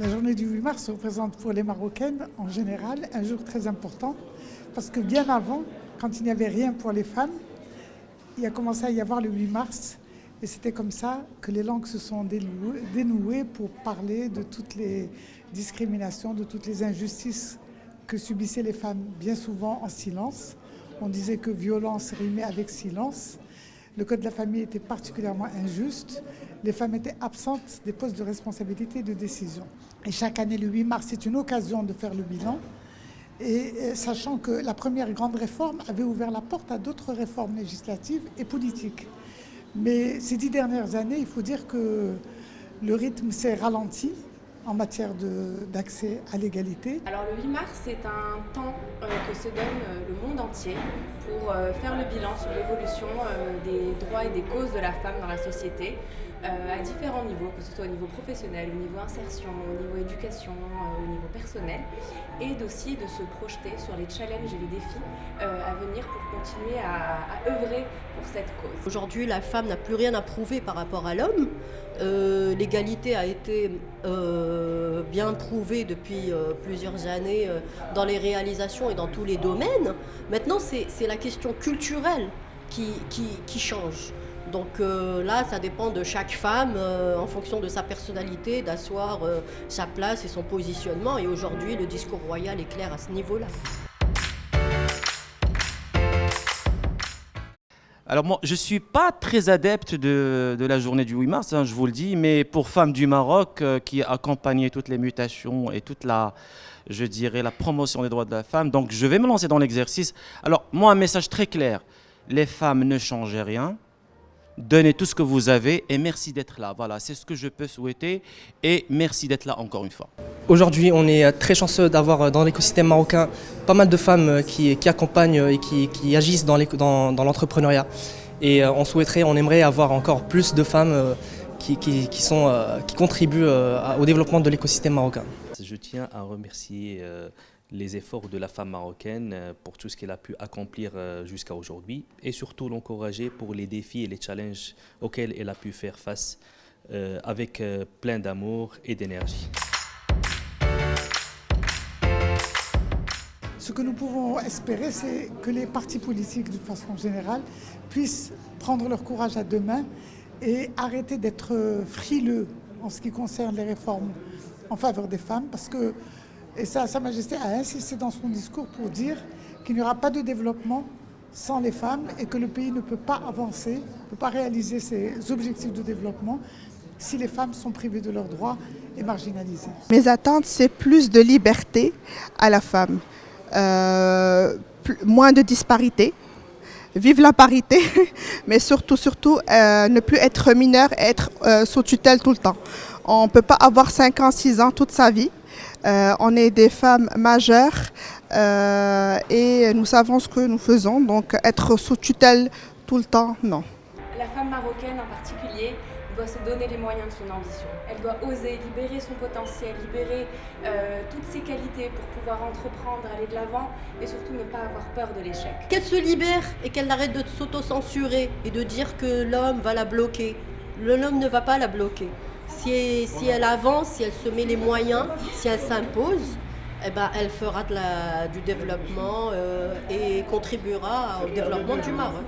La journée du 8 mars représente pour les Marocaines, en général, un jour très important parce que bien avant, quand il n'y avait rien pour les femmes, il a commencé à y avoir le 8 mars et c'était comme ça que les langues se sont dénouées pour parler de toutes les discriminations, de toutes les injustices que subissaient les femmes, bien souvent en silence. On disait que violence rimait avec silence. Le code de la famille était particulièrement injuste. Les femmes étaient absentes des postes de responsabilité et de décision. Et chaque année, le 8 mars, c'est une occasion de faire le bilan. Et sachant que la première grande réforme avait ouvert la porte à d'autres réformes législatives et politiques. Mais ces 10 dernières années, il faut dire que le rythme s'est ralenti en matière d'accès à l'égalité. Alors le 8 mars, c'est un temps que se donne le monde entier pour faire le bilan sur l'évolution des droits et des causes de la femme dans la société à différents niveaux, que ce soit au niveau professionnel, au niveau insertion, au niveau éducation, au niveau personnel, et aussi de se projeter sur les challenges et les défis à venir pour continuer à œuvrer pour cette cause. Aujourd'hui, la femme n'a plus rien à prouver par rapport à l'homme. L'égalité a été bien prouvée depuis plusieurs années dans les réalisations et dans tous les domaines. Maintenant, c'est la question culturelle qui change. Donc là, ça dépend de chaque femme, en fonction de sa personnalité, d'asseoir sa place et son positionnement. Et aujourd'hui, le discours royal est clair à ce niveau-là. Alors moi, je ne suis pas très adepte de la journée du 8 mars, je vous le dis, mais pour Femmes du Maroc, qui a accompagné toutes les mutations et toute je dirais, la promotion des droits de la femme, donc je vais me lancer dans l'exercice. Alors moi, un message très clair, les femmes ne changez rien. Donnez tout ce que vous avez et merci d'être là. Voilà, c'est ce que je peux souhaiter et merci d'être là encore une fois. Aujourd'hui, on est très chanceux d'avoir dans l'écosystème marocain pas mal de femmes qui accompagnent et qui agissent dans l'entrepreneuriat. Et on aimerait avoir encore plus de femmes qui contribuent au développement de l'écosystème marocain. Je tiens à remercier les efforts de la femme marocaine pour tout ce qu'elle a pu accomplir jusqu'à aujourd'hui et surtout l'encourager pour les défis et les challenges auxquels elle a pu faire face avec plein d'amour et d'énergie. Ce que nous pouvons espérer, c'est que les partis politiques, de façon générale, puissent prendre leur courage à deux mains et arrêter d'être frileux en ce qui concerne les réformes en faveur des femmes, parce que et ça, Sa Majesté a insisté dans son discours pour dire qu'il n'y aura pas de développement sans les femmes et que le pays ne peut pas avancer, ne peut pas réaliser ses objectifs de développement si les femmes sont privées de leurs droits et marginalisées. Mes attentes, c'est plus de liberté à la femme, moins de disparité, vive la parité, mais surtout ne plus être mineure et être sous tutelle tout le temps. On ne peut pas avoir 5 ans, 6 ans toute sa vie. On est des femmes majeures et nous savons ce que nous faisons, donc être sous tutelle tout le temps, non. La femme marocaine en particulier doit se donner les moyens de son ambition. Elle doit oser libérer son potentiel, libérer toutes ses qualités pour pouvoir entreprendre, aller de l'avant et surtout ne pas avoir peur de l'échec. Qu'elle se libère et qu'elle arrête de s'auto-censurer et de dire que l'homme va la bloquer. L'homme ne va pas la bloquer. Si elle avance, si elle se met les moyens, si elle s'impose, eh ben, elle fera du développement et contribuera au développement du Maroc.